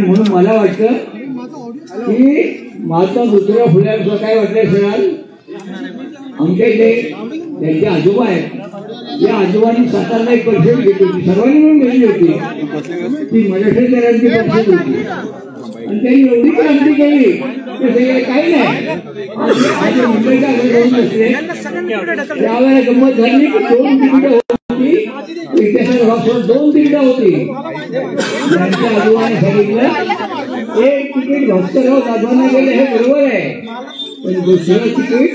म्हणून मला वाटतं की महात्मा ज्योतिराव फुले यांचं काय वाटलं असेल, आमच्या इथे त्यांचे आजोबा आहेत, या आजोबांनी सातारला एक परिषद घेतली होती, सर्वांनी मिळून घेतली होती, ती मराठेकरांची परिषद होती आणि त्यांनी एवढी क्रांती केली की सगळे काही नाही. आज मुंबईच्या घरी बसले त्यावेळेला गंमत झाली की 2 तिकीटं होती, इतिहासात वापरून 2 तिकीटं होती. त्यांच्या आजोबाने सांगितलं एक तिकीट भास्करराव जाधवांना गेले हे बरोबर आहे, पण दुसरं तिकीट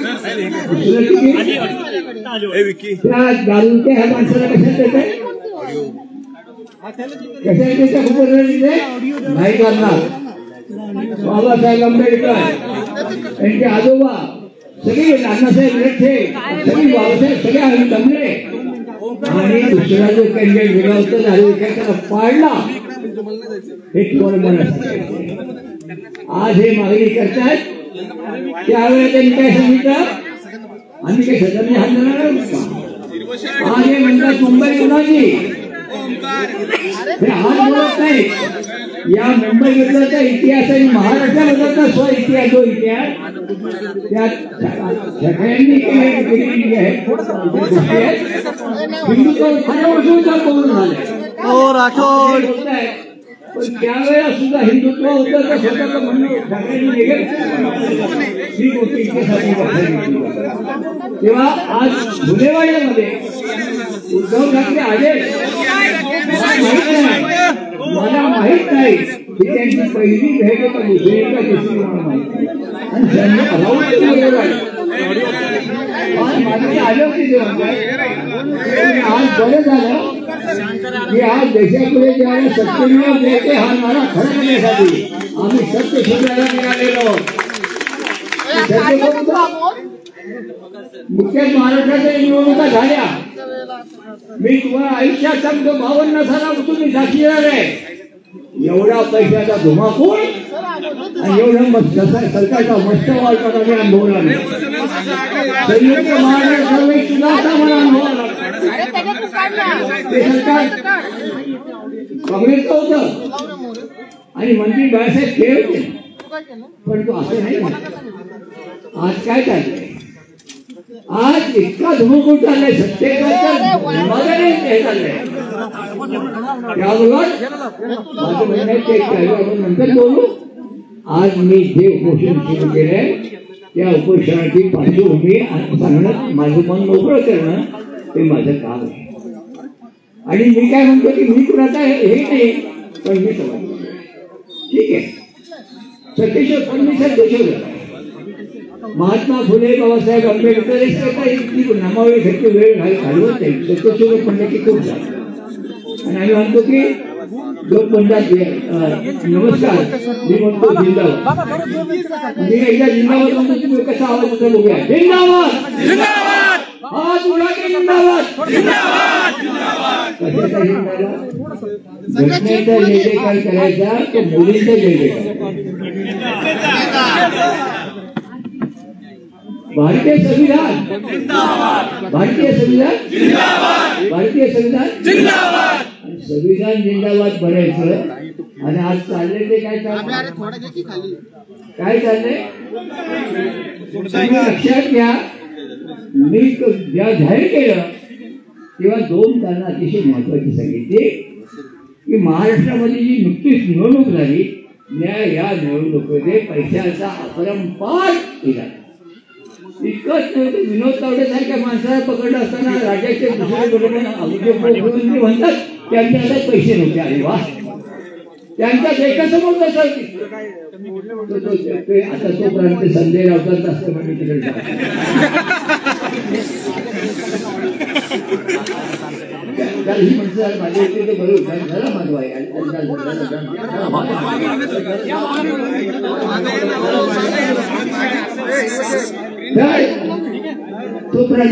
त्या दारूच्या ह्या माणसाला कशात देते, कशात त्याच्या खूप नाही करणार. बाबासाहेब आंबेडकर यांचे आजोबा सगळे, नानासाहेब रेठे सगळे, बाबासाहेब सगळे आम्ही जमले आणि दुसरा जो कॅन्डिडेट वेगळा होता त्याला पाडला. हे तुम्हाला आज हे मागणी करतात, त्यावेळेला त्यांनी काय सांगितलं, आम्ही काही सदरने हात देणार. आज हे म्हणतात मुंबई गुन्हाची, हे हात बोलत नाही. या मुंबई बद्दलचा इतिहास आणि महाराष्ट्राबद्दलचा स्व इतिहास जो इतिहास त्यात सगळ्यांनी केलेली आहे. हिंदुत्व खऱ्या वर्षांचा करून झाले, पण त्यावेळेला सुद्धा हिंदुत्व होतं तर स्वतःचं म्हणणं सगळ्यांनी वेगळं ही गोष्टी इतिहासाची तेव्हा आज धुलेवाड्यामध्ये उद्धव ठाकरे आले, मला माहित नाही की त्यांची पहिली भेट का दुसरी का तिसरी मला माहिती आणि त्यांनी आले होते. आज बरं झालं की आज देशापुढे ज्यावेळेला सत्यमेव जयते हा नारा खरा करण्यासाठी आम्ही सत्य शोधायला निघालेलो. मुख्यच महाराष्ट्राच्या निवडणुका झाल्या, मी तुम्हाला आयुष्यात सांगतो 52 सालापासून मी साक्षीदार आहे. एवढा पैशाचा धुमाकूळ आणि एवढा सरकारचा मस्तवाल कसा मी अनुभवला नाही. संयुक्त महाराष्ट्र सुद्धा असा मला अनुभव ते सरकार काँग्रेसचं होतं आणि मंत्री बाळासाहेब खेळ होते, पण तो असं नाही. आज काय चाललंय, आज इतका धुमाकूळ चाललाय, सत्तेचा मजाने हे चाललंय. नंतर बोलू. आज मी जे उपोषण सुरू केलंय त्या उपोषणाची पार्श्वभूमी सांगणं, माझं मन मोकळं करणं ते माझं काम आहे. आणि मी काय म्हणतो की मी कुणाचा हे नाही, पण मी समजतो ठीक आहे. सत्यशोध पण मी सत्यशोध महात्मा फुले बाबासाहेब आंबेडकर नामावळी घ्यायची वेळ घालवत नाही. सत्यशोध म्हणण्याची खूप झाली आणि आम्ही म्हणतो की लोक म्हणतात नमस्कार, मी म्हणतो जिंदाबाद. मी एकदा जिंदाबाद म्हणतो, तुम्ही कसा आवाज होता बघूया. जिंदाबाद, हा तुला जिंदाबाद. कशाचा जिंदाबाद? घटनेचा जय जयकार करायचा तो मुलींचा जय जयकार. भारतीय संविधान, भारतीय संविधान, भारतीय संविधान जिंदाबाद. संविधान जिंदाबाद बनायचं आणि आज चाललंय ते काय चाललंय, काय चाललंय लक्षात घ्या. मी ज्या जाहीर केलं तेव्हा 2 कारणं अतिशय महत्वाची सांगितली की महाराष्ट्रामध्ये जी नुकतीच निवडणूक झाली, या निवडणुकीमध्ये पैशाचा अपरंपार केला. इतकंच नाही, विनोद तावडे सारख्या माणसाला पकडलं असताना राज्याचे दुसरे म्हणतात त्यांच्या हातात पैसे नव्हते. अरे वा, त्यांच्याच एकासमोर आता तोपर्यंत संजय राऊतांचा असतं म्हणजे तिकडे ही म्हणतात माझ्या इथे बरोबर झाला माधव आहे. तो कारण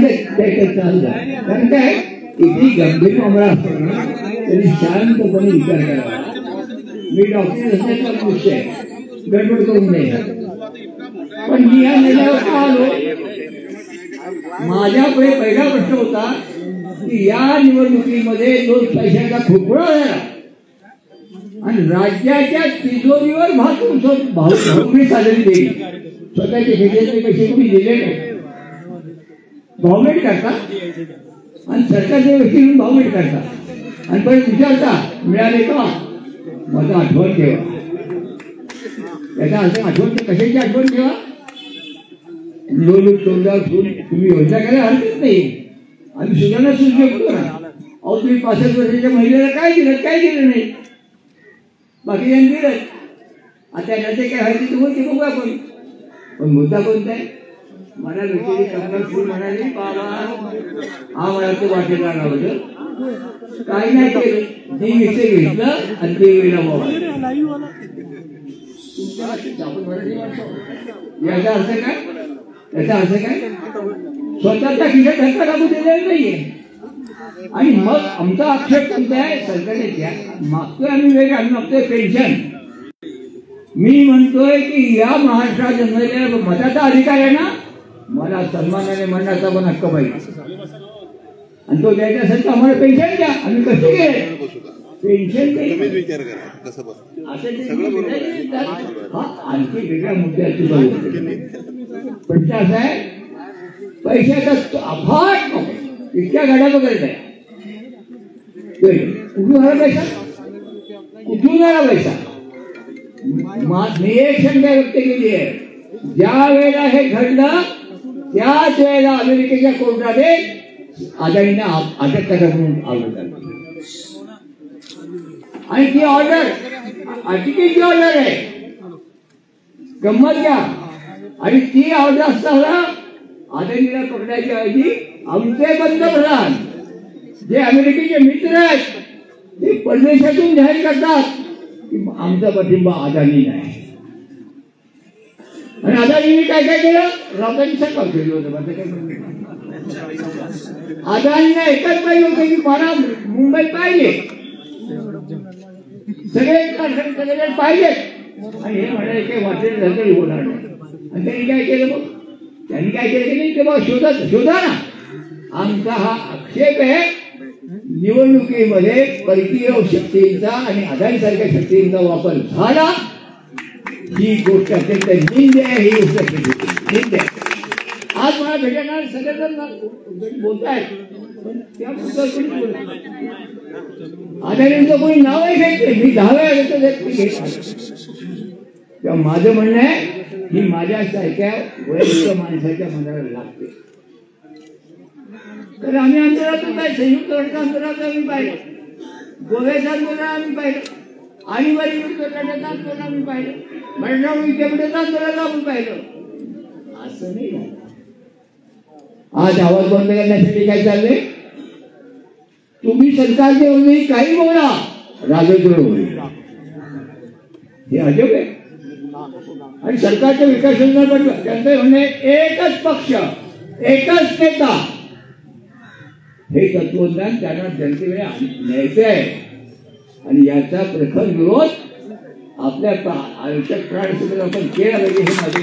काय इतकी गंभीर मामला असतो ना तरी शांतपणे विचार करावा. मी डॉक्टर असण्याचा गोष्ट आहे, गडबड करून नाही. पण मी या निर्णयावर का आलो, माझ्यापुढे पहिला प्रश्न होता की या निवडणुकीमध्ये जो पैशाचा खोकळा झाला आणि राज्याच्या तिजोरीवर भावनी चालली गेली. स्वतःचे खेळाचे पैसे कोणी दिले नाही, गव्हर्नमेंट करतात आणि सरकारच्या व्यक्तीतून गव्हर्नमेंट करतात आणि परत विचारता मिळाले का, माझं आठवण ठेवा. त्याचा अर्थ आठवण कशाची आठवण ठेवा, निवडणूक तोंडावर ठेवून तुम्ही योजना करायला हरकत नाही. आम्ही सुधारणा सूचना करू ना. अहो तुम्ही 65 वर्षाच्या महिलेला काय दिलं, काय दिलं नाही, बाकी यांनी दिलं. आता त्याचे काय व्हायचे तुम्ही ते बघू आपण. पण मुद्दा कोणता आहे, मला भेटली कमल म्हणाली बाबा हा मला ते वाटेला लावलं, काही नाही केलं, ते विषय घेतलं आणि ते वेळेला याचा अर्थ काय, याचा अर्थ काय, स्वतःच्या खिशात धक्का लागू दिलेला नाहीये. आणि मग आमचा आक्षेप कोणता आहे, सरकारने मागतोय आम्ही वेग, आम्ही मागतोय पेन्शन. मी म्हणतोय की या महाराष्ट्रात जन्मलेल्या मताचा अधिकार आहे ना, मला सन्मानाने म्हणण्याचा पण हक्क पाहिजे आणि तो द्यायचा असेल तर आम्हाला पेन्शन द्या. आम्ही कसे गेले पेन्शन आणखी वेगळ्या मुद्द्याची प्रश्न असा आहे, पैशाचा अफाट इतक्या गाड्या बघत आहे. कुठून आला पैसा, कुठून आला पैसा. मी एक शंका व्यक्त केली आहे, ज्या वेळेला हे घडलं त्याच वेळेला अमेरिकेच्या कोर्टाने अदानींना अटक करा म्हणून ऑर्डर काढली आणि ती ऑर्डर अटकेची ऑर्डर आहे. गंमत घ्या. आणि ती ऑर्डर असताना अदानीला पकडायच्या ऐवजी आमचे पंतप्रधान जे अमेरिकेचे मित्र आहेत ते परदेशातून जाहीर करतात की आमचा पाठिंबा अदानी नाही. आणि अदानीने काय काय केलं, राऊतांनी सरकार केलं होतं. अदानीने एकच पाहिजे होते की मला मुंबई पाहिजे, सगळे पाहिजेत आणि हे म्हणाले काही वाटेल झालं होणार नाही. आणि त्यांनी काय केलं, मग त्यांनी काय केलं की नाही ते बघ शोधा ना. आमचा हा आक्षेप आहे, निवडणुकीमध्ये परकीय शक्तींचा आणि अदानी सारख्या शक्तींचा वापर झाला, ही गोष्ट अत्यंत निंद आहे. ही गोष्ट निंद आहे. आज मला भेटणार सगळेजण बोलतायत पण त्या अदानींचं कोणी नावही घेत नाही. मी 10 वेळा घेतो. तेव्हा माझं म्हणणं आहे ही माझ्यासारख्या वयस्कर माणसाच्या मनाला लागते. तर आम्ही आंदोलनातून काय संयुक्त राष्ट्र आंदोलनात आम्ही पाहिलं, गोव्याचं आंदोलन आम्ही पाहिलं, आणीबाणी आंदोलनाचं आंदोलन आम्ही पाहिलं, मराठा विद्यापीठाचं आंदोलन आम्ही पाहिलं. असं नाही झालं. आज आवाज बंद करण्यासाठी काय चाललंय, तुम्ही सरकारच्या विरोधी काही बोला, राजद्रोह होईल. हे अजब आहे. आणि सरकारच्या विकासाला त्यांचं म्हणणे एकच पक्ष एकच नेता, हे तत्वज्ञान त्यांना जनतेकडे न्यायचे आहे. आणि याचा प्रखर विरोध आपल्या आयुष्यात प्राणसुद्धा आपण केला पाहिजे. हे माझे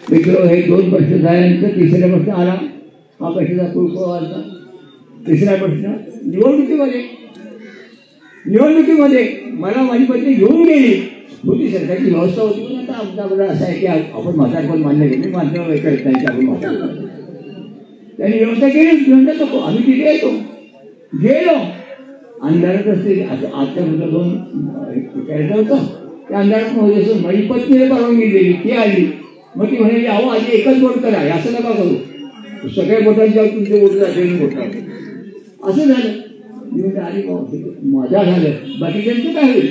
मित्र. हे 2 प्रश्न झाल्यानंतर तिसरा प्रश्न आला, हा प्रश्नाचा पूर्वपदार्थ. तिसरा प्रश्न निवडणुकीमध्ये मला माझी पत्नी घेऊन गेली होती. सरकारची व्यवस्था होती पण आता आमच्याकडे असं आहे की आपण म्हातारपण मान्य केले, मात्र करत नाही की आपण म्हातारपण. त्यांनी व्यवस्था केली, म्हणत नको आम्ही तिथे येतो. गेलो अंधारात असते. आजच्या मुलं 2 करायचं होतं त्या अंधारात मध्ये माझी पत्नीला परवानगी दिली, ती आली. मग ती म्हणाली अहो आधी एकच बोट करा, असं नका करू, सगळ्या बोटांच्या तुमचे बोट जाते बोट. असं झालं. मी म्हणजे आली माझा झालं, बाकीच्यांचं काय होईल.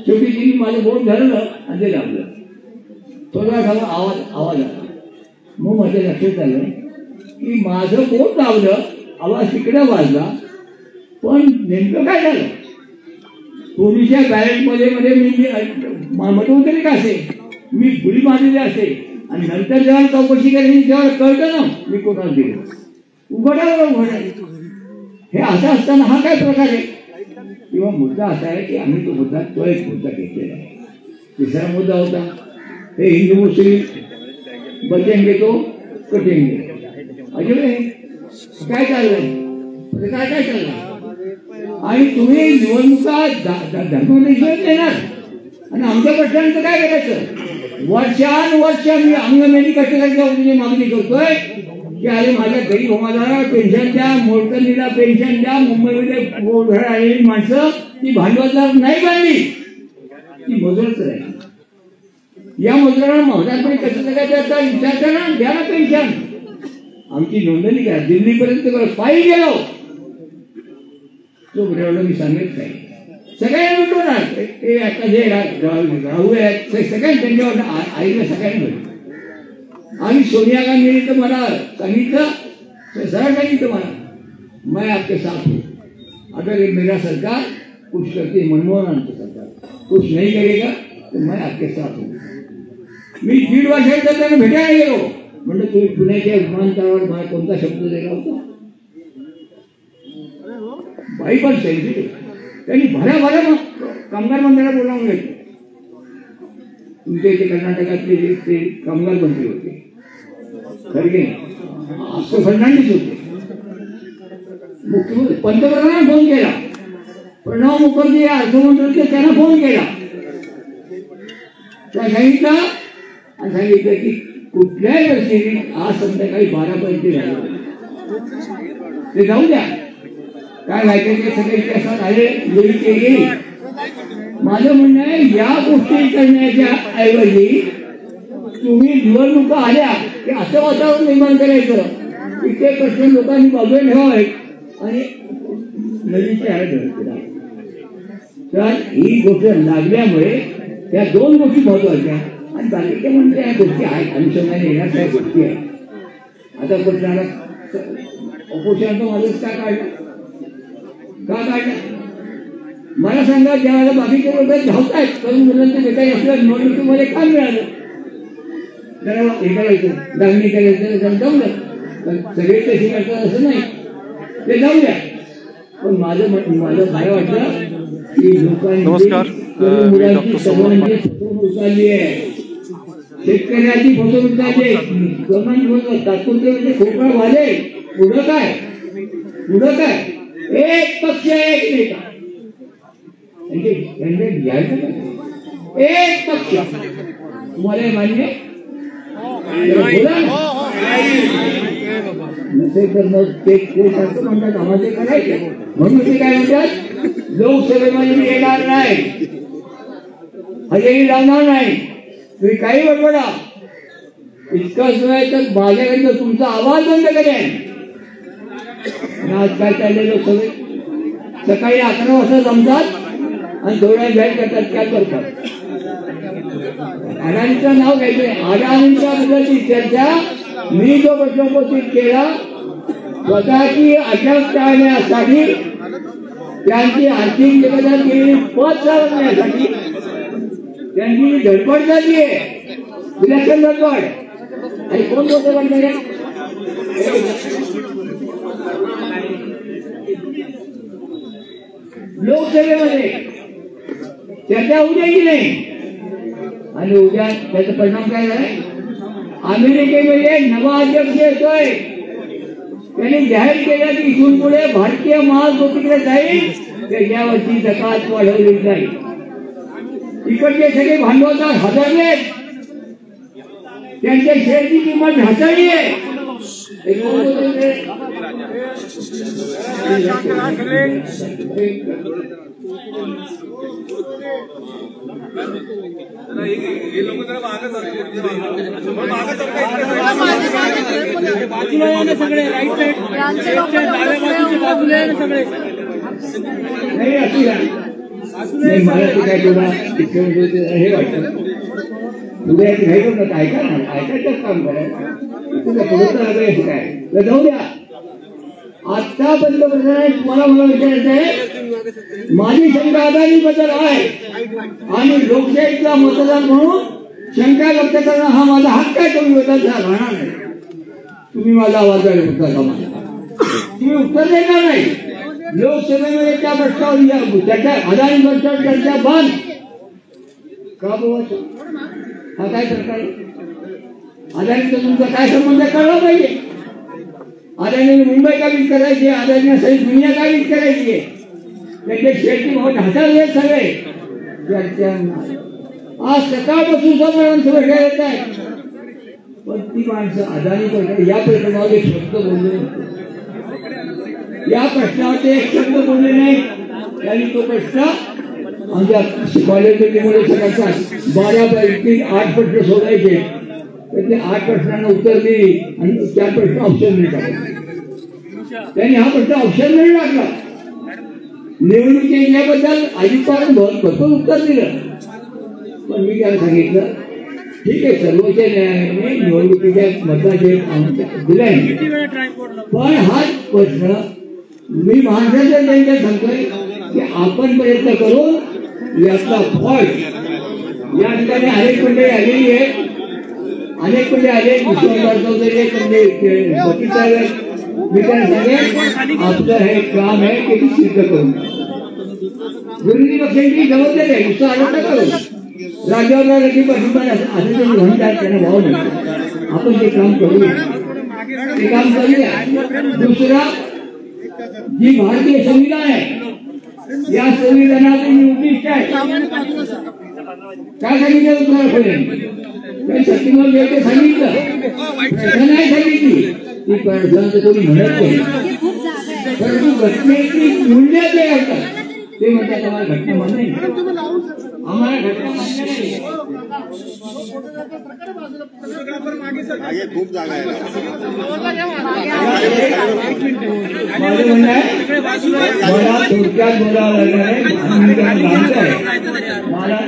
शेवटी तिने माझं बोट धरलं आणि ते लागलं. थोडा खाला आवाज आला. मग माझ्या लक्षात आलं की माझं बोट लावलं, आवाज तिकडे वाजला, पण नेमकं काय झालं. पूर्वीच्या बॅलेटमध्ये मी मतमंत्री का असे, मी फुली मारलेली असे आणि नंतर जेव्हा चौकशी केली तेव्हा कळतं ना मी कोणाला दिलं. उघडावर म्हणाले हे असं असताना हा काय प्रकार आहे. किंवा मुद्दा असा आहे की आम्ही तो मुद्दा एक मुद्दा घेतलेला आहे. तिसरा मुद्दा होता हे हिंदू मुस्लिम बचेंगे तो कटेंगे. अजून काय चाललंय, काय चाललंय. आणि तुम्ही निवडणुका धर्मनिषेध देणार आणि आमच्या प्रश्नांचं काय करायचं? वर्षानुवर्ष मी अंगमेली कष्टकऱ्यांच्या मागणी करतोय की अरे माझ्या गरीब होमाला पेन्शन द्या, मोडकणीला पेन्शन द्या. मुंबईमध्ये घर आलेली माणसं ती भांडवलदार नाही बांधली, ती मजुरच राहिली. या मजुरांना महत्वाचे कसं जगायचा विचार करा, द्या ना पेन्शन. आमची नोंदणी करा, दिल्लीपर्यंत पायी गेलो तो एवढं मी सांगत नाही. सगळ्यांना भेटू ना, ते आता जे राहू आहेत सगळ्यांनी त्यांच्यावर आईला सगळ्यांनी भेटू. आणि सोनिया गांधीने तर मला सांगितलं, सरळ सांगितलं मला, मैं आपके साथ हूँ. अगर मेरा सरकार कुछ करते, मनमोहन सरकार कुछ नहीं करेगा तो मैं आपके साथ हूँ. मी 1.5 वर्षाचा त्यांना भेटायला गेलो. म्हणजे तुम्ही पुण्याच्या विमानतळावर मला कोणता शब्द दिला होता? बाई पण सेन्सिटिव्ह. त्यांनी भराभरा कामगार मंत्र्याला बोलावून घेतलं. तुमच्या इथे कर्नाटकातले ते कामगार मंत्री होते खरगे, आस्को फर्नांडिस होते. मुख्यमंत्री पंतप्रधानांना फोन केला, प्रणव मुखर्जी या अर्थमंत्री त्यांना फोन केला. त्या सांगितलं आणि सांगितलं की कुठल्याही परिस्थितीत आज संध्याकाळी 12 पर्यंत राहिले ते जाऊ द्या. काय माहिती ते सगळे इतिहासात आले येईल. माझं म्हणणं आहे या गोष्टी करण्याच्या ऐवजी तुम्ही निवडणुका आल्या की असं वातावरण निर्माण करायचं की ते प्रश्न लोकांनी बाजूला ठेवावे आणि नदीच्या आड. तर ही गोष्ट लागल्यामुळे त्या 2 गोष्टी महत्वाच्या आणि बाकीच्या म्हणजे या गोष्टी आहेत अनुषंगाने येण्याच्या गोष्टी आहेत. आता प्रश्नाला ऑपोजिशनचं माझंच का काढलं मला सांगा. ज्यावेळेला बाकीचे लोक धावत आहेत तरुण मुलांचे जे काही असलं निवडणुकीमध्ये काम मिळालं जरा हे करायचं, दागणी करायचं, जमलं. सगळे तसे करतात असं नाही, ते जाऊ द्या. पण माझं काय वाटतं की लोकांनी मुलांची सर्वांची फसवणूक चालली आहे, शेतकऱ्याची फसवणूक चालली आहे. तात्पुरते म्हणजे खोकळा वाले. पुढं काय एक पक्ष एक नेता एक पक्ष तुम्हाला मान्य नसेल तर मग ते असं म्हणतात आम्हाला करायचे. म्हणून ते काय म्हणतात, लोकसभेमध्ये मी येणार नाही, हजेरी लावणार नाही, तुम्ही काही बडबडा. इतकंच नाही तर माझ्याकडे तुमचा आवाज बंद करेन. आज काय चालले लोकसभेत सकाळी 11 वाजता जमतात आणि थोड्या वेळ करतात. काय करतात? अडाणीचं नाव घ्यायचंय. अडाणींच्या बद्दलची चर्चा मी जो प्रश्न उपस्थित केला, स्वतःची अटक टाळण्यासाठी त्यांची आर्थिक निवेदन केलेली पद चालवण्यासाठी त्यांची धडपड झाली आहे. विलक्षण धडपड. आणि कोण बोलतो म्हणते लोकसभेमध्ये चर्चा होऊ द्यायची नाही. आणि उद्या त्याचा परिणाम काय झालाय? अमेरिकेमध्ये नवा अध्यक्ष येतोय. त्यांनी जाहीर केलं की इथून पुढे भारतीय माल जो तिकडे जाईल त्या वर्षी जकात वाढवली जाईल. इकडचे सगळे भांडवलदार हादरले, त्यांच्या शेअरची किंमत घातली आहे. सगळे राईट सगळे नाही नाही मला ते काय तुला हे वाटतं उद्या घ्यायचं का ऐका ना, ऐकायचंच काम करायचं. तुझं पुढचं लागलं काय जाऊ द्या. आता पंतप्रधान तुम्हाला मला विचारायचं आहे, माझी शंका अदानीबद्दल आहे आणि लोकशाहीचा मतदार म्हणून शंका व्यक्त करणं हा माझा हक्क आहे. तुम्ही विरोधात राहणार नाही. तुम्ही माझा आवाज उत्तर तुम्ही उत्तर देणार नाही. लोकसभेमध्ये त्या प्रश्नावर त्याच्या अदानीबद्दल चर्चा बंद का बोलायचं? हा काय सरकार? अदानीचा तुमचा काय संबंध कळला पाहिजे. अदानीने मुंबई का वीज करायची, अदानीने सगळी दुनिया का वीज करायची आहे. त्यांचे शेती हाताळले सगळे. आज सकाळपासून माणसं भेटायला येत आहे, पण ती माणसं अदानी या प्रश्नावर एक शब्द बोलले नसते. या प्रश्नावर ते एक शब्द बोलले नाही. त्यांनी तो प्रश्न आमच्या कॉलेजमध्ये सकाळचा 12पैकी 8 प्रश्न सोडायचे, तर ते 8 प्रश्नांना उत्तर दिली आणि 4 प्रश्न ऑप्शन नाही टाकले. त्यांनी हा प्रश्न ऑप्शन नाही टाकला. निवडणुकीबद्दल अधिकाऱ्यांनी भरपूर उत्तर दिलं, पण मी त्याला सांगितलं ठीक आहे, सर्वोच्च न्यायालयाने निवडणुकीच्या मताचे दिलाय, पण हा प्रश्न मी महाराष्ट्राच्या त्यांच्या सांगतोय की आपण प्रयत्न करून याचा फळ या ठिकाणी अनेक मंडळी आलेली आहेत, अनेक मंडळी आले. मी त्यांना सांगेन आपलं हे काम आहे ते सिद्ध करून. विरोधी पक्षांची जबाबदारी आहे, नुसतं आरोप करू राज्यावर त्यांना भाव नाही. आपण ते काम करूया, ते काम करूया. दुसरा, जी भारतीय संविधान आहे, या संविधानाचं उद्दिष्ट आहे काय सांगितलं तुम्हाला सत्तेवर गेले सांगितलं, नाही सांगितली ती प्रश्नांचं कोणी म्हणत नाही. परंतु घटनेची मूल्य जे असतात ते म्हणतात आम्हाला घटना मान्य नाही, आम्हाला घटना मान्य नाही. खूप जागा आहे. माझं म्हणणं आहे, मला थोडक्यात बोलावं लागणार आहे. मला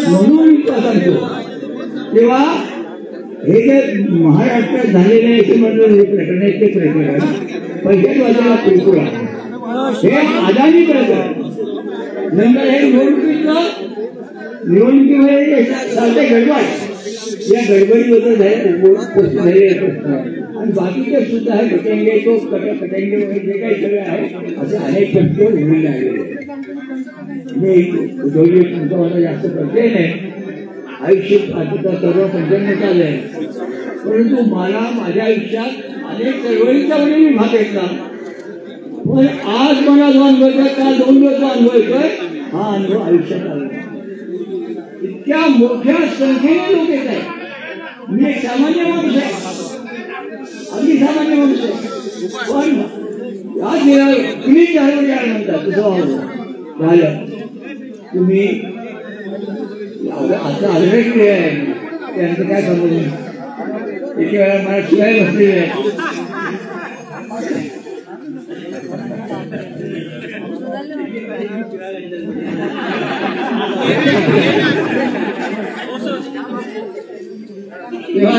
म्हणून तेव्हा हे जे महाराष्ट्रात झालेले असे म्हणून प्रकरणाचे प्रकरण पहिल्याच बाजूला पिरकुळ आहे, हे अदानी प्रकरण. नंतर हे निवडणुकीमध्ये चालते गडबड, या गडबडीबद्दल झाले आणि बाकीचे सुद्धा आहे कटेंगे तो कटेंगे वगैरे जे काही सगळे आहे असे अनेक प्रश्न उभे लागलेले. मी तुमचा मला जास्त प्रश्न नाही, आयुष्यात आता सर्व संचलन चाललंय, परंतु मला माझ्या आयुष्यात अनेक चळवळींचा मी भाग घेतला. पण आज मला जो अनुभव येतोय, काल 2 दिवस अनुभव येतोय, हा अनुभव आयुष्यात आला. इतक्या मोठ्या संख्येने लोक येत आहेत. मी एक सामान्य माणूस आहे, अगदी सामान्य माणूस आहे, पण तुम्ही म्हणतात तुझं झालं, तुम्ही आता आग्रह आहे त्यांचं काय समजून एके वेळा मला शिवाय बसलेली आहे. तेव्हा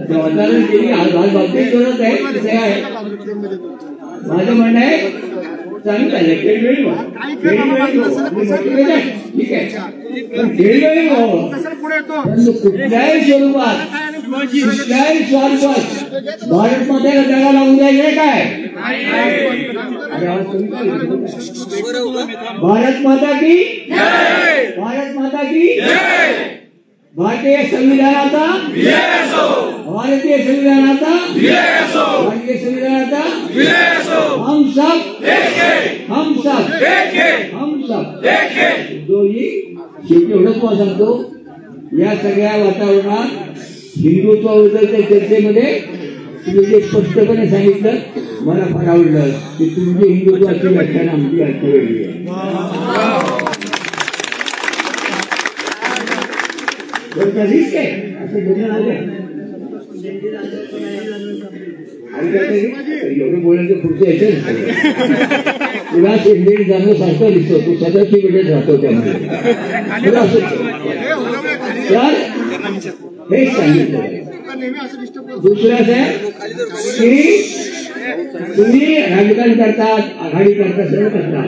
जबाबदारी केली आज बाबतीत गरज आहे. ते आहे माझं म्हणणं आहे, चांगलं आहे खेळवेळी ठीक आहे, पण खेळवेळी कुठल्याही स्वरूपात कुठल्याही स्वरूपात भारत मातेला जगा लावून द्यायचे काय. भारत माता की भारत माता की भारतीय संविधानाचा भारतीय संविधानाचा भारतीय संविधानाचा हम सब हम सब हम सब दोन्ही. शेवटी एवढंच मला सांगतो, या सगळ्या वातावरणात हिंदुत्वाबद्दलच्या चर्चेमध्ये तुम्ही जे स्पष्टपणे सांगितलं मला फार आवडलं की तुमची हिंदुत्वाची व्याख्यान आमची अर्थ वेगळी आहे. कधीच काय असं बोलणं आलं एवढं बोलायचं पुढचं यायचं तुला शेंडेड जाणं सारखं दिसतो, तू सदाची वेळेत राहतो त्यामध्ये. तर हेच सांगितलं. दुसरंच आहे की तुम्ही राजकारण करतात, आघाडी करतात, सर्व करतात,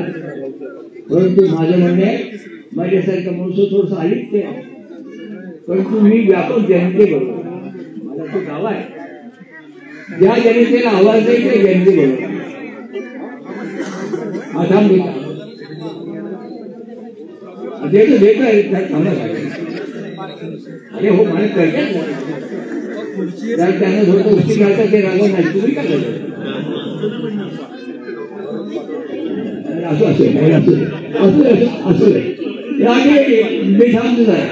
परंतु माझं म्हणणं आहे माझ्यासारखं माणूस थोडंसं आलीच ते, परंतु मी व्यापक जनतेबरोबर मला तो गाव आहे, ज्या जनतेला आवाज आहे त्या जनतेबरोबर आधार देता देत आहे. अरे हो मला कळत त्यांना थोडं उशीर घालतात ते रागवत नाही तुम्ही काय करता असं असेल असं मी सांगतो जरा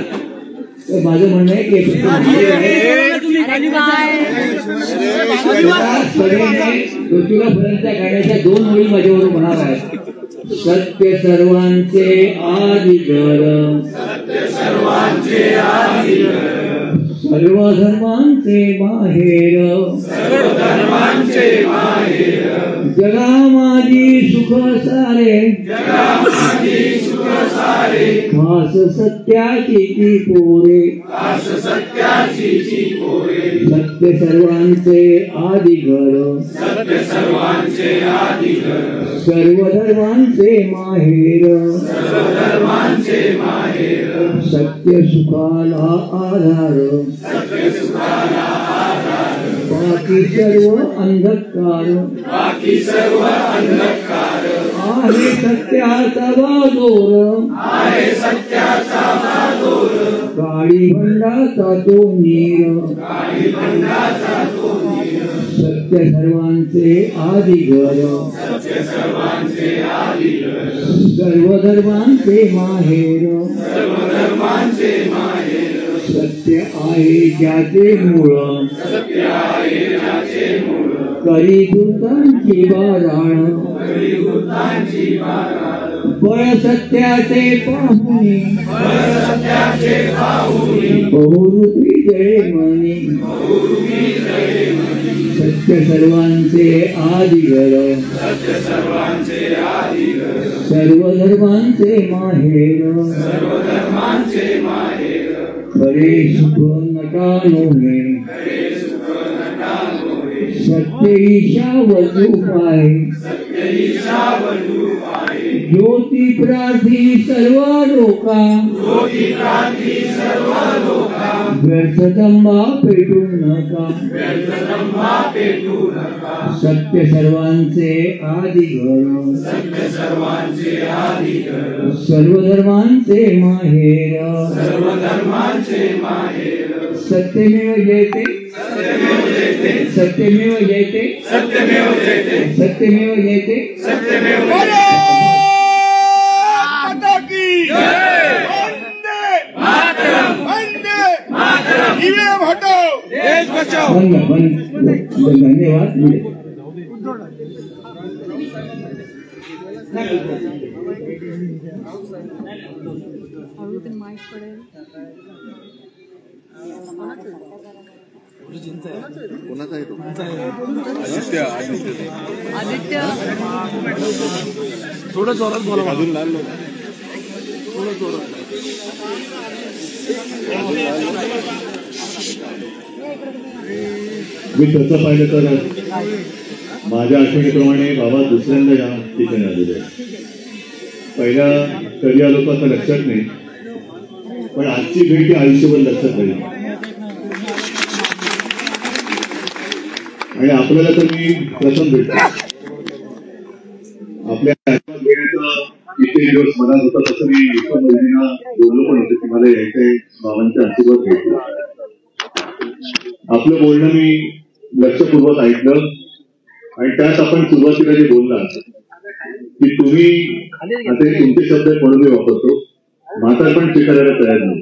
माझं म्हणणं आहे की पृथ्वीपर्यंत गाण्याच्या 2 ओळी माझ्याबरोबर म्हणाव्या आहेत. सत्य सर्वांचे आदिगर सर्व धर्मांचे माहेर जगा माझी सुख सारे खास सत्याची ती पोरे सत्य सर्वांचे आदिगर सर्व धर्मांचे माहेर सत्य सुखाला आधार बाकी सर्व अंधकार आहे सत्याचा बाजोर काळी भंडाचा तो नीर सत्य सर्वांचे आदिगर सर्व धर्मांचे माहेर सत्य आहे ज्याचे मूळ करी दूतांची बाराण बळ सत्याचे पाहुणे बहुरूपी जय मनी सत्य सर्वांचे आदिगर सर्व धर्मांचे माहेर खरे सुख नटानोहे सत्य ईशावतू पाय ज्योती प्रार्थी सर्व लोका व्यर्थ दंबा पेटू नका सत्य सर्वांचे आदिगर सर्व धर्मांचे माहेर सत्यमेव जयते सत्यमेव जयते सत्यमेव जयते सत्यमेव जयते सत्यमेव धन्यवाद. कोणाचा आहे तो आदित्य थोडं जोरात बोला अजून लाल थोडं जोरात मी तसं पाहिलं तर माझ्या आठवणीप्रमाणे बाबा दुसऱ्यांदा या ठिकाणी आलेले आहे. पहिल्या कधी आलो तर आता लक्षात नाही पण आजची भेट ही आयुष्यभर लक्षात राहील. आणि आपल्याला तर मी प्रथम भेटतो आपल्या आशीर्वाद घेण्याचा किती दिवस मनात होता तसं मी महिन्यांना बोललो पण होतो की मला यायचंय बाबांचा आशीर्वाद घ्यायचा. आपलं बोलणं मी लक्षपूर्वक ऐकलं आणि त्यात आपण सुरुवातीला जे बोलला की तुम्ही आता तुमचे शब्द म्हणून मी वापरतो म्हातारपण स्वीकारायला तयार नाही.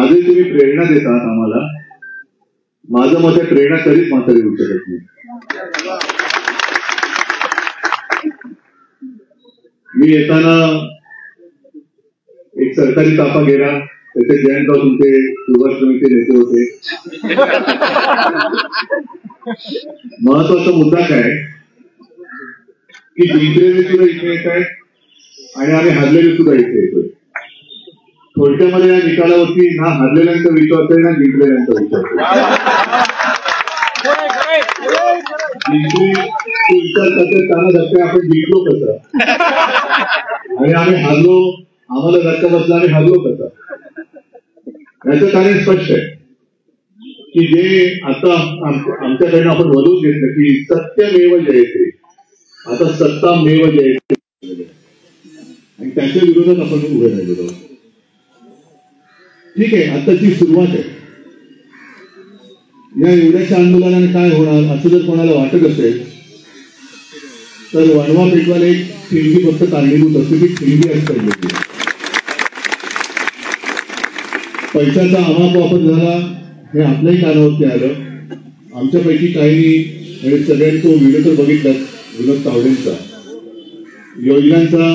आजही तुम्ही प्रेरणा देतात आम्हाला. माझं मत आहे प्रेरणा कधीच म्हातारी होऊ शकत नाही. मी येताना एक सरकारी ताफा गेला त्याचे जयंतराव तुमचे सुभाषचे नेते होते. महत्वाचा मुद्दा काय की जिंकलेले सुद्धा इथे येत आहेत आणि आम्ही हरलेले सुद्धा इथे येतोय. थोडक्यामध्ये या निकालावरती ना हरलेल्यांचा विश्वास आहे ना जिंकलेल्यांचा विश्वास आहे. विचार करते त्यांना धक्का आपण जिंकलो कसं आणि आम्ही हरलो आम्हाला धक्का बसला आणि हरलो कसं. याचं कारण स्पष्ट आहे की जे आता आमच्याकडनं आपण वधून घेतलं की सत्यमेव जयते आता सत्तामेव जयते आणि त्याच्या विरोधात आपण उभे राहिलेलो. ठीक आहे, आताची सुरुवात आहे. या एवढ्याशा आंदोलनाने काय होणार असं जर कोणाला वाटत असेल तर वणवा पेटवायला एक ठिणगी फक्त कारणीभूत असते, ती ठिणगी असते. पैशाचा अमाप वापर झाला हे आपल्याही कानावरती आलं. आमच्यापैकी काही आणि सगळ्यांनी तो व्हिडिओ तर बघितलाच विनोद तावडेंचा. योजनांचा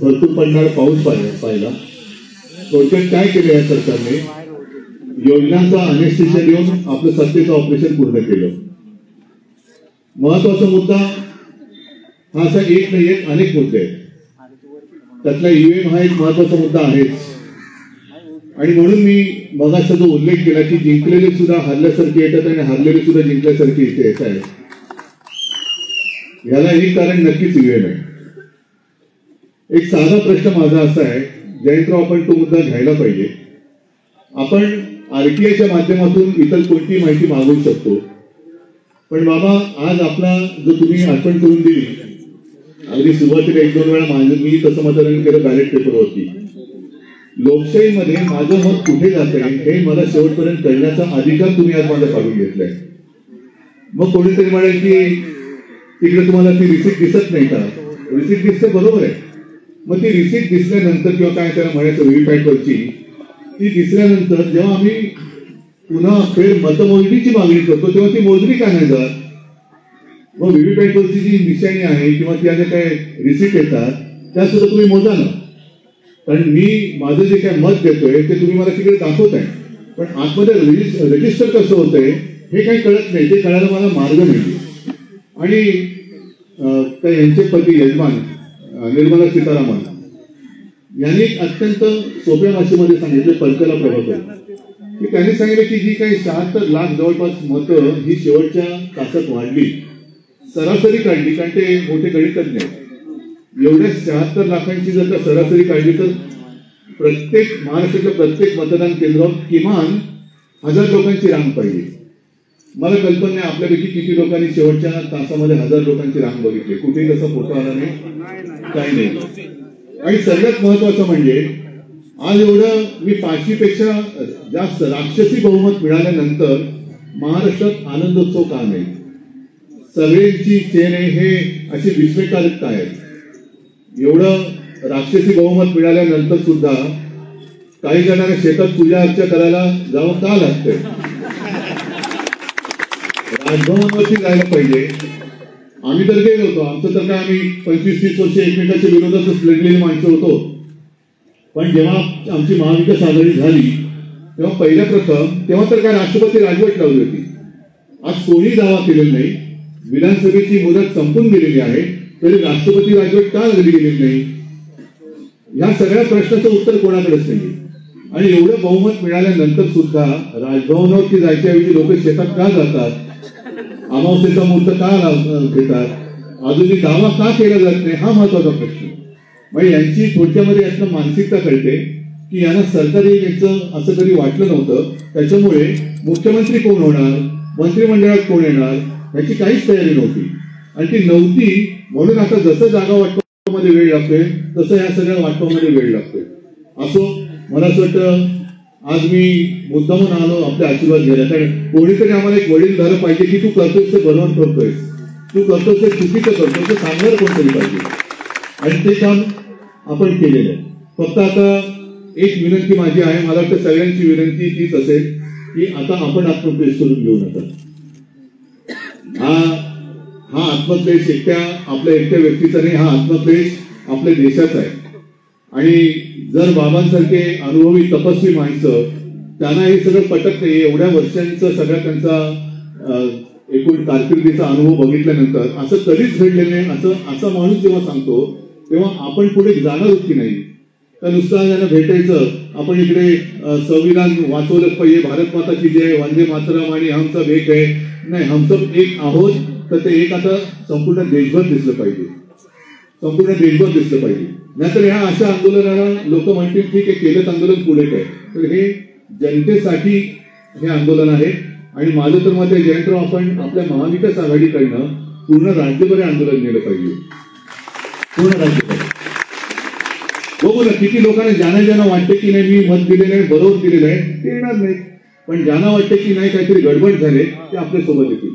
भरपूर पडणारा पाऊस पाहिला. थोडक्यात काय केलं या सरकारने, योजनांचा अनेस्थेशिया देऊन आपलं सत्तेचं ऑपरेशन पूर्ण केलं. महत्वाचा मुद्दा हा असा एक नाही, एक अनेक मुद्दे आहेत. त्यातला ईव्हीएम हा एक महत्वाचा मुद्दा आहेच. आणि म्हणून मी मगाचा जो उल्लेख केला की जिंकलेले सुद्धा हरल्यासारखे येतात आणि हरलेले सुद्धा जिंकल्यासारखे इथे येत आहेत, याला एक कारण नक्कीच ईव्हीएम आहे. एक साधा प्रश्न माझा असा आहे, जयंतराव, आपण तो मुद्दा घ्यायला पाहिजे. आपण आरटीआयच्या माध्यमातून इतर कोणती माहिती मागवू शकतो, पण बाबा आज आपला जो तुम्ही आठवण करून दिली, अगदी सुरुवातीला 1-2 वेळा मी तसं मतदान केलं बॅलेट पेपरवरती. लोकशाहीमध्ये माझं मत कुठे जाते हे मला शेवटपर्यंत कळण्याचा अधिकार तुम्ही आज माझा काढून घेतलाय. मग कोणीतरी म्हणेल की तिकडे तुम्हाला ती रिसिप्ट दिसत नाही का? रिसिप्ट दिसते, बरोबर आहे. मग ती रिसिप्ट दिसल्यानंतर किंवा काय त्याला म्हणायचं व्हीव्हीपॅटवरची ती दिसल्यानंतर जेव्हा आम्ही पुन्हा फेर मतमोजणीची मागणी करतो तेव्हा ती मोजणी का नाही जात? मग व्हीव्हीपॅटवरची जी निशाणी आहे किंवा त्या ज्या काय रिसिप्ट येतात त्या सुद्धा तुम्ही मोजा ना. कारण मी माझं जे काय मत देतोय ते तुम्ही मला तिकडे दाखवताय, पण आतमध्ये रजिस्टर कसं होतंय हे काही कळत नाही. ते कळायला मला मार्ग नाही. आणि यांचे पती यजमान निर्मला सीतारामन यांनी अत्यंत सोप्या भाषेमध्ये सांगितलं, पंकला प्रभाकर, की त्यांनी सांगितलं की जी काही 76 लाख जवळपास मतं ही शेवटच्या तासात वाढली, सरासरी काढली, कारण ते मोठे गणितज्ञ आहेत. एवढ्या 76 लाखांची जर का सरासरी काढली तर प्रत्येक महाराष्ट्राच्या प्रत्येक मतदान केंद्रावर किमान 1000 लोकांची रांग पाहिजे. मला कल्पना नाही आपल्यापैकी किती लोकांनी शेवटच्या तासामध्ये 1000 लोकांची रांग बघितली. कुठेही तसा फोटो आला नाही, काही नाही. आणि सगळ्यात महत्वाचं म्हणजे आज एवढं मी 500पेक्षा जास्त राक्षसी बहुमत मिळाल्यानंतर महाराष्ट्रात आनंदोत्सव का नाही? सगळ्यांची चेहरे हे अशी विस्मयकारक आहेत. एवढं राक्षसी बहुमत मिळाल्यानंतर सुद्धा काही जणांना शेतात पूजा अर्चा करायला जावं का लागतंय? राजभवनावरती जायला पाहिजे. आम्ही तर गेलो होतो, आमचं तर काय आम्ही 25-30 वर्ष एकमेकाच्या विरोधातच लढलेली माणसं होतो. पण जेव्हा आमची महाविकास आघाडी झाली तेव्हा पहिल्या प्रथम तेव्हा तर काय राष्ट्रपती राजवट लावली होती. आज कोणी दावा केलेला नाही. विधानसभेची मुदत संपून गेलेली आहे तरी राष्ट्रपती राजवट का लागली गेलेली नाही? या सगळ्या प्रश्नाचं उत्तर कोणाकडेच नाही. आणि एवढं बहुमत मिळाल्यानंतर सुद्धा राजभवनावरती जायच्याऐवजी लोक शेतात का जातात? अमावस्येचा मुहूर्त का घेतात? अजूनही दावा का केला जात नाही? हा महत्वाचा प्रश्न. म्हणजे यांची थोडक्यामध्ये यातनं मानसिकता कळते की यांना सरकार यायचं असं कधी वाटलं नव्हतं. त्याच्यामुळे मुख्यमंत्री कोण होणार, मंत्रिमंडळात कोण येणार याची काहीच तयारी नव्हती. आणि ती नव्हती म्हणून आता जसं जागा वाटपामध्ये वेळ लागतोय तसं या सगळ्या वाटपामध्ये वेळ लागतोय. असो, मला असं वाटतं आज मी मुद्दामून आलो आपले आशीर्वाद घ्यायला. कारण कोणीतरी आम्हाला एक वडीलधार पाहिजे की तू करतोयस ते बरोबर करतोय, तू करतोस ते चुकीचं करतोय, ते सांगणार कोणतरी पाहिजे. आणि ते काम आपण केलेलं आहे. फक्त आता एक विनंती माझी आहे, मला वाटतं सगळ्यांची विनंती तीच असेल की आता आपण आत्मक्लेश करून घेऊ नका. हा आत्मक्लेश आपल्या एकट्या व्यक्तीचा नाही, हा आत्मक्लेश आपल्या देशाचा आहे. आणि जर बाबांसारखे अनुभवी तपस्वी माणसं त्यांना हे सगळं पटत नाही. एवढ्या वर्षांचा सगळा त्यांचा एकूण कारकिर्दीचा अनुभव बघितल्यानंतर असं कधीच घडलेलं नाही असा माणूस जेव्हा सांगतो तेव्हा आपण पुढे जाणार होत की नाही? तर नुसतं त्यांना भेटायचं, आपण इकडे संविधान वाचवलंच पाहिजे, भारत माता की जय, वंदे मातरम आणि हम सब एक आहे. नाही, हम सब एक आहोत तर ते एक आता संपूर्ण देशभर दिसलं पाहिजे, संपूर्ण देशभर दिसलं पाहिजे. नाहीतर ह्या अशा आंदोलनाला लोक म्हणतील ठीक आहे, केलंच आंदोलन पुढे काय. तर हे जनतेसाठी हे आंदोलन आहे. आणि माझं तर मत आहे जयंतराव, आपण आपल्या महाविकास आघाडीकडनं पूर्ण राज्यभर आंदोलन नेलं पाहिजे, पूर्ण राज्यभर. बघू ना किती लोकांना ज्यांना वाटते की नाही मी मत दिलेलं आहे, बरोबर दिलेलं आहे, ते येणार नाही. पण ज्यांना वाटते की नाही काहीतरी गडबड झाले ते आपल्यासोबत येतील.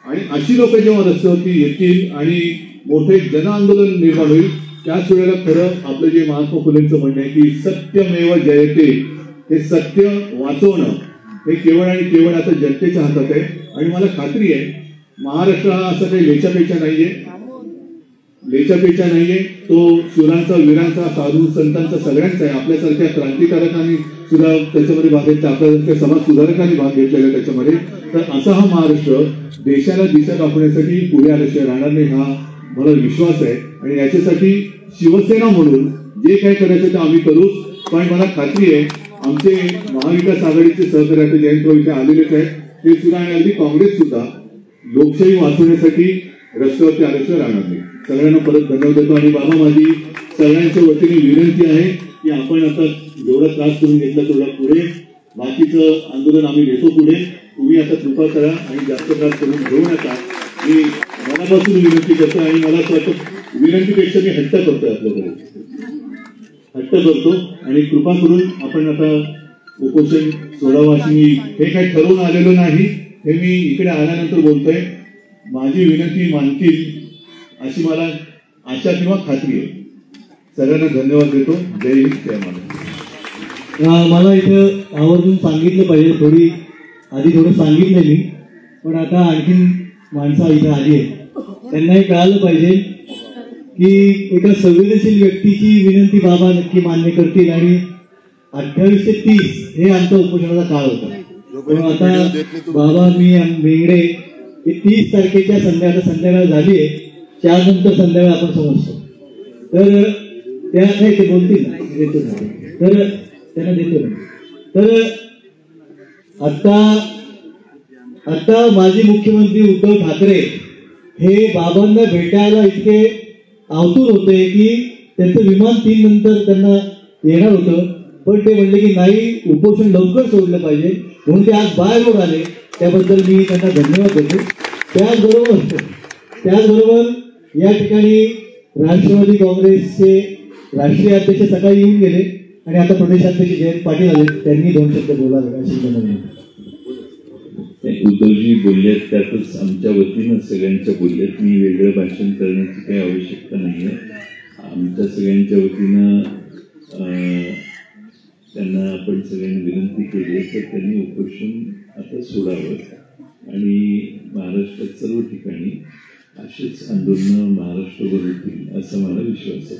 आणि अशी लोक जेव्हा रस्त्यावरती येतील आणि मोठे जन आंदोलन निर्माण होईल, त्याच वेळेला खरं आपलं जे महात्मा फुलेंचं म्हणणं आहे की सत्यमेव जयते, हे सत्य वाचवणं हे केवळ आणि केवळ आता जनतेच्या हातात आहे. आणि मला खात्री आहे महाराष्ट्र हा असं काही लेचापेचा नाहीये, तो शूरांचा, वीरांचा, साधू संतांचा सगळ्यांचा आहे. आपल्यासारख्या क्रांतिकारकांनी सुद्धा त्याच्यामध्ये भाग घेतला, आपल्यासारख्या समाज सुधारकांनी भाग घेतलेला त्याच्यामध्ये. तर असा हा महाराष्ट्र देशाला दिशा दाखवण्यासाठी पुढे आल्याशिवाय राहणार नाही, हा मला विश्वास आहे. आणि याच्यासाठी शिवसेना म्हणून जे काही करायचं ते आम्ही करूच. पण मला खात्री आहे आमचे महाविकास आघाडीचे सहकारी आता जयंत भाऊ इथे आलेलेच आहेत, ते सुद्धा आणि अगदी काँग्रेस सुद्धा लोकशाही वाचवण्यासाठी रस्त्यावरती आल्याशिवाय राहणार नाही. सगळ्यांना परत धन्यवाद देतो. आणि बाबा माझी सगळ्यांच्या वतीने विनंती आहे की आपण आता जेवढा त्रास करून घेतला तेवढा पुढे, बाकीचं आंदोलन आम्ही घेतो पुढे. तुम्ही आता कृपा करा आणि जास्त त्रास करून घेऊ नका. मी मनापासून विनंती करतो. आणि मला असं वाटतं विनंतीपेक्षा मी हट्ट करतोय, आपल्याकडे हट्ट करतो. आणि कृपा करून आपण आता उपोषण सोडावं अशी मी, हे काही ठरवून आलेलं नाही, हे मी इकडे आल्यानंतर बोलतोय. माझी विनंती मानतील अशी मला आशा किंवा खात्री आहे. सगळ्यांना धन्यवाद देतो. जय हिंद, जय महाराष्ट्र. मला इथं आवर्जून सांगितलं पाहिजे, आधी थोडं सांगितलं मी, पण आता आणखीन माणसं इथं आली आहे, त्यांनाही कळालं पाहिजे की एका संवेदनशील व्यक्तीची विनंती बाबा नक्की मान्य करतील. आणि 28 ते 30 हे आमचा उपोषणाचा काळ होता. पण आता बाबा, मी मेंगडे हे 30 तारखेच्या संध्याकाळ झाली आहे, त्यानंतर संध्याकाळ आपण समजतो. तर त्या नाही ते बोलतील ना, देतो ना, तर त्यांना देतो ना. तर आता माजी मुख्यमंत्री उद्धव ठाकरे हे बाबांना भेटायला इतके आतुर होते की त्यांचं विमान 3 नंतर त्यांना येणार होतं, पण ते म्हणले की नाही, उपोषण लवकर सोडलं पाहिजे, म्हणून ते आज बाय रोड आले. त्याबद्दल मी त्यांना धन्यवाद देतो. त्याचबरोबर या ठिकाणी राष्ट्रवादी काँग्रेसचे राष्ट्रीय अध्यक्ष सकाळी येऊन गेले आणि आता प्रदेशाध्यक्ष जयंत पाटील आले, त्यांनी 2 शब्द बोलावे अशी विनंती. उद्धवजी बोलल्यात, त्यातच आमच्या वतीनं सगळ्यांच्या बोलल्यात. मी वेगळं भाषण करण्याची काही आवश्यकता नाही आहे. आमच्या सगळ्यांच्या वतीनं त्यांना आपण सगळ्यांनी विनंती केली आहे तर त्यांनी उपोषण आता सोडावं. आणि महाराष्ट्रात सर्व ठिकाणी अशीच आंदोलनं महाराष्ट्रभर होतील असा मला विश्वास आहे.